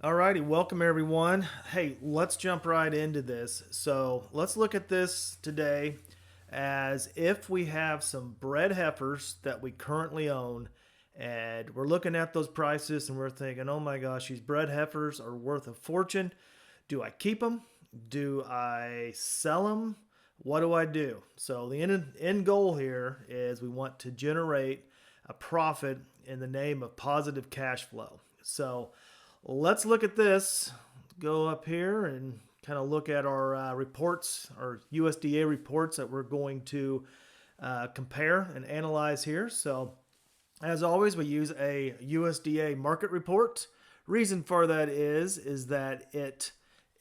Alrighty, welcome everyone. Hey, let's jump right into this. So let's look at this today as if we have some bred heifers that we currently own, and we're looking at those prices and we're thinking, oh my gosh, these bred heifers are worth a fortune. Do I keep them? Do I sell them? What do I do? So the end goal here is we want to generate a profit in the name of positive cash flow. So let's look at this. Go up here and kind of look at our reports, our USDA reports that we're going to compare and analyze here. So as always, we use a USDA market report. Reason for that is that it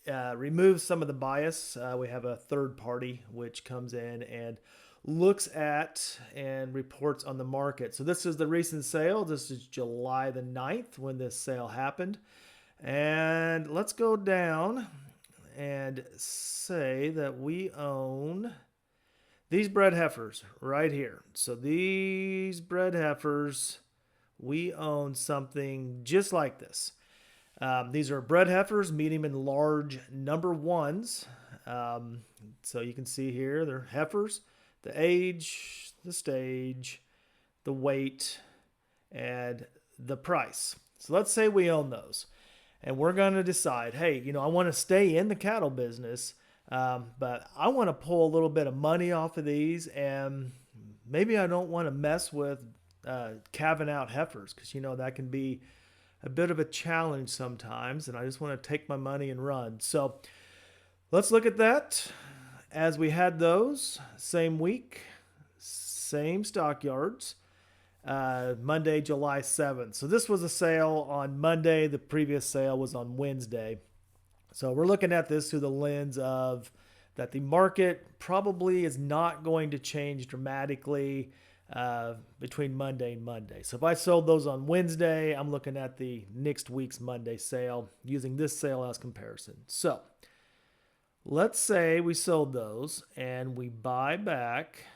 removes some of the bias. We have a third party which comes in and looks at and reports on the market. So this is the recent sale. This is July the 9th when this sale happened. And let's go down and say that we own these bred heifers right here. So these bred heifers, we own something just like this. These are bred heifers, medium and large number ones. So you can see here they're heifers, the age, the stage, the weight, and the price. So let's say we own those. And we're going to decide, hey, I want to stay in the cattle business, but I want to pull a little bit of money off of these, and maybe I don't want to mess with calving out heifers because, that can be a bit of a challenge sometimes, and I just want to take my money and run. So let's look at that. As we had those, same week, same stockyards. Monday, July 7th. So this was a sale on Monday. The previous sale was on Wednesday. So we're looking at this through the lens of that the market probably is not going to change dramatically between Monday and Monday. So if I sold those on Wednesday, I'm looking at the next week's Monday sale using this sale as comparison. So let's say we sold those and we buy back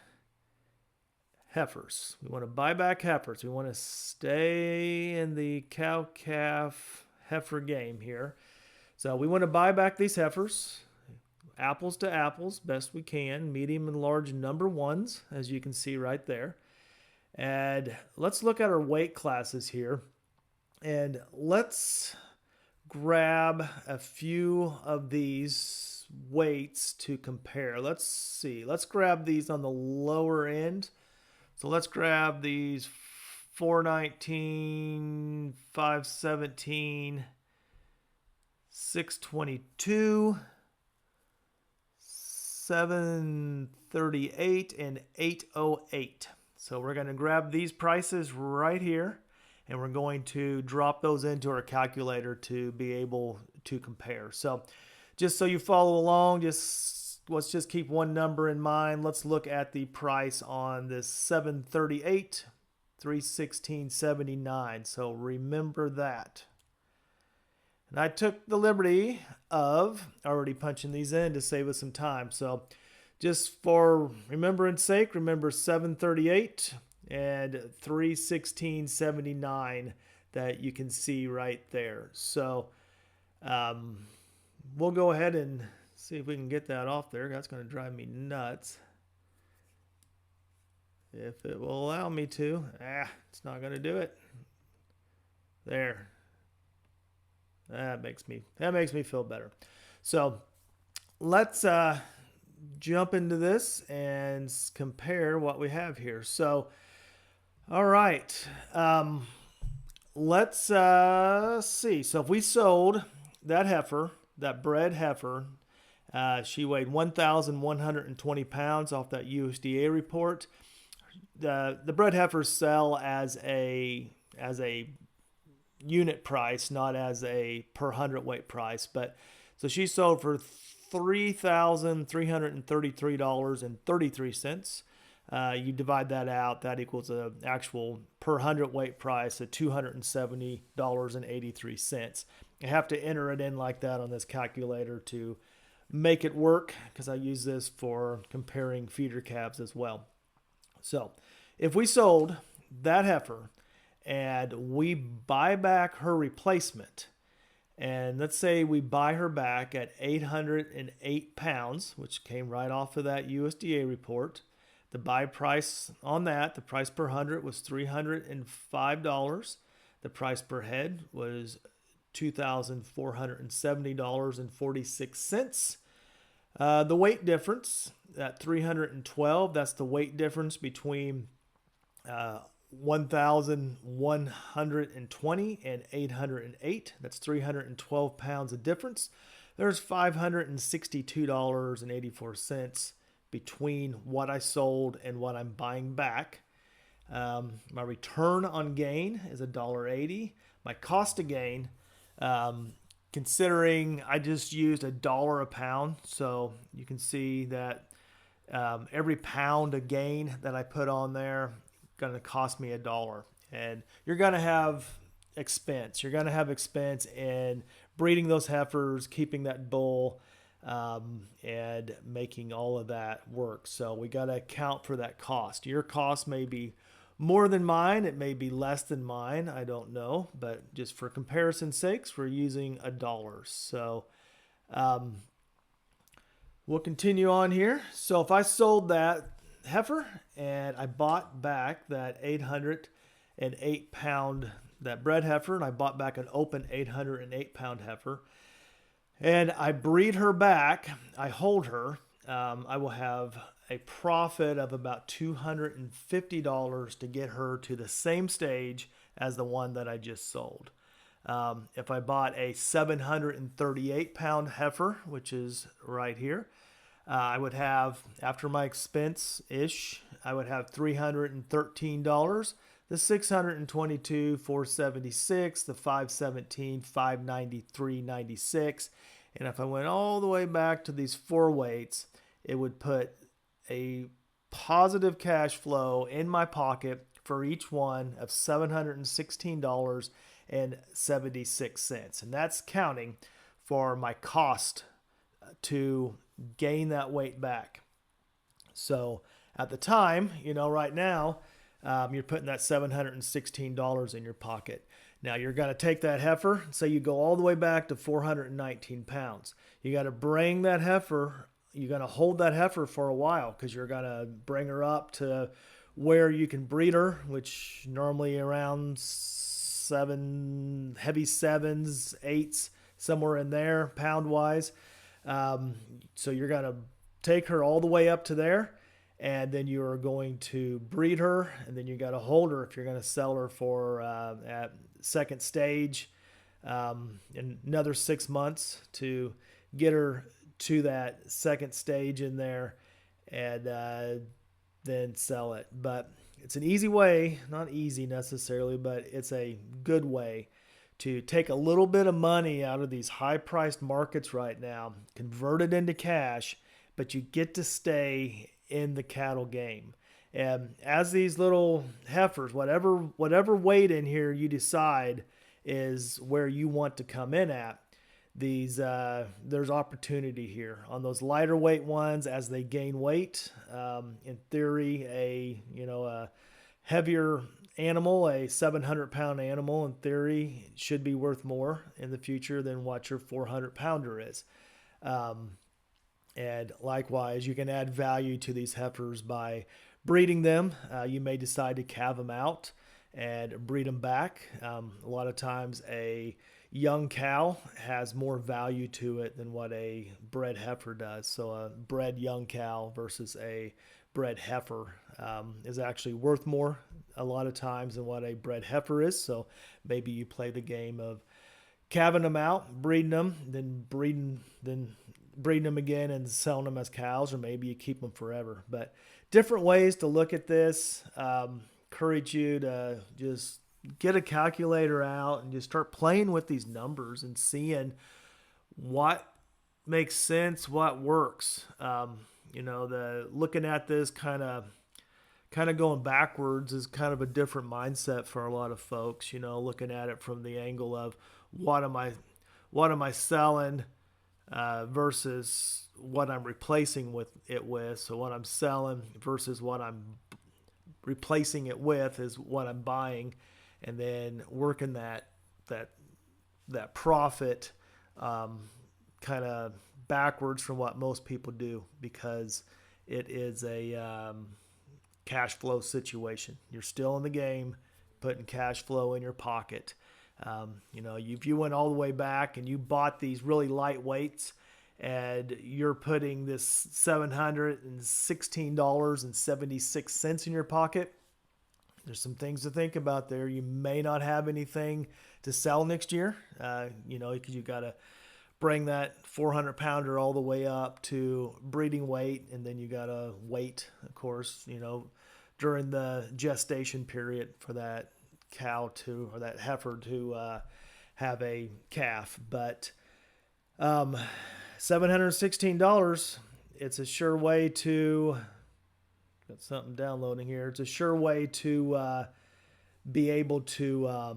heifers. We want to buy back heifers. We want to stay in the cow-calf heifer game here. So we want to buy back these heifers, apples to apples, best we can, medium and large number ones, as you can see right there. And let's look at our weight classes here. And let's grab a few of these weights to compare. Let's see. Let's grab these on the lower end. So let's grab these 419, 517, 622, 738, and 808. So we're going to grab these prices right here, and we're going to drop those into our calculator to be able to compare. So just so you follow along, let's just keep one number in mind. Let's look at the price on this 738, 316.79. So remember that. And I took the liberty of already punching these in to save us some time. So just for remembrance sake, remember 738 and 316.79 that you can see right there. So we'll go ahead and see if we can get that off there. That's going to drive me nuts. If it will allow me to. It's not going to do it. There. That makes me feel better. So let's jump into this and compare what we have here. So, all right. Let's see. So if we sold that heifer, that bred heifer, she weighed 1,120 pounds off that USDA report. The bred heifers sell as a unit price, not as a per hundredweight price. But so she sold for $3,333.33. You divide that out, that equals an actual per hundredweight price of $270.83. You have to enter it in like that on this calculator to make it work, because I use this for comparing feeder calves as well. So if we sold that heifer and we buy back her replacement, And let's say we buy her back at 808 pounds, which came right off of that USDA report. The buy price on that, the price per hundred was $305. The price per head was $2,470.46. The weight difference at 312, that's the weight difference between 1,120 and 808. That's 312 pounds of difference. There's $562.84 between what I sold and what I'm buying back. My return on gain is $1.80. My cost of gain, considering I just used $1 a pound, so you can see that every pound of gain that I put on there going to cost me $1. And you're going to have expense. You're going to have expense in breeding those heifers, keeping that bull, and making all of that work. So we got to account for that cost. Your cost may be more than mine. It may be less than mine. I don't know. But just for comparison's sakes, we're using $1. So we'll continue on here. So if I sold that heifer and I bought back that 808 pound, that bred heifer, and I bought back an open 808 pound heifer, and I breed her back, I hold her, I will have a profit of about $250 to get her to the same stage as the one that I just sold. If I bought a 738 pound heifer, which is right here, I would have, after my expense-ish, I would have $313, the $622, $476, the $517, $593.96. And if I went all the way back to these 4 weights, it would put a positive cash flow in my pocket for each one of $716.76. And that's counting for my cost to gain that weight back. So at the time, right now, you're putting that $716 in your pocket. Now you're going to take that heifer, say you go all the way back to 419 pounds. You got to bring that heifer, you're going to hold that heifer for a while because you're going to bring her up to where you can breed her, which normally around heavy 7s, 8s, somewhere in there, pound wise. So you're going to take her all the way up to there, and then you are going to breed her, and then you got to hold her if you're going to sell her for at second stage in another 6 months to get her to that second stage in there, and then sell it. But it's an easy way, not easy necessarily, but it's a good way to take a little bit of money out of these high-priced markets right now, convert it into cash, but you get to stay in the cattle game. And as these little heifers, whatever weight in here you decide is where you want to come in at, there's opportunity here. On those lighter weight ones, as they gain weight, in theory, a heavier animal, a 700-pound animal, in theory, should be worth more in the future than what your 400-pounder is. And likewise, you can add value to these heifers by breeding them. You may decide to calve them out and breed them back. A lot of times a young cow has more value to it than what a bred heifer does. So a bred young cow versus a bred heifer is actually worth more a lot of times than what a bred heifer is. So maybe you play the game of calving them out, breeding them, then breeding them again and selling them as cows, or maybe you keep them forever. But different ways to look at this. Encourage you to just get a calculator out and just start playing with these numbers and seeing what makes sense, what works. The looking at this kind of going backwards is kind of a different mindset for a lot of folks. Looking at it from the angle of what am I selling versus what I'm replacing it with. So what I'm selling versus what I'm replacing it with is what I'm buying, and then working that profit kind of backwards from what most people do, because it is a cash flow situation. You're still in the game, putting cash flow in your pocket. If you went all the way back and you bought these really light weights and you're putting this $716.76 in your pocket, there's some things to think about there. You may not have anything to sell next year, because you got to bring that 400 pounder all the way up to breeding weight, and then you got to wait, of course, during the gestation period for that cow or that heifer to have a calf. But $716, it's a sure way to, got something downloading here. It's a sure way to be able to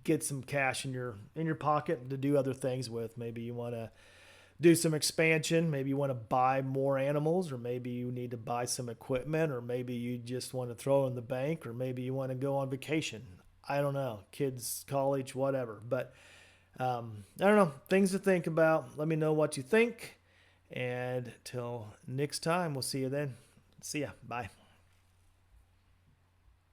get some cash in your pocket to do other things with. Maybe you want to do some expansion. Maybe you want to buy more animals, or maybe you need to buy some equipment, or maybe you just want to throw in the bank, or maybe you want to go on vacation. I don't know, kids, college, whatever. But I don't know, things to think about. Let me know what you think. And till next time, we'll see you then. See ya. Bye.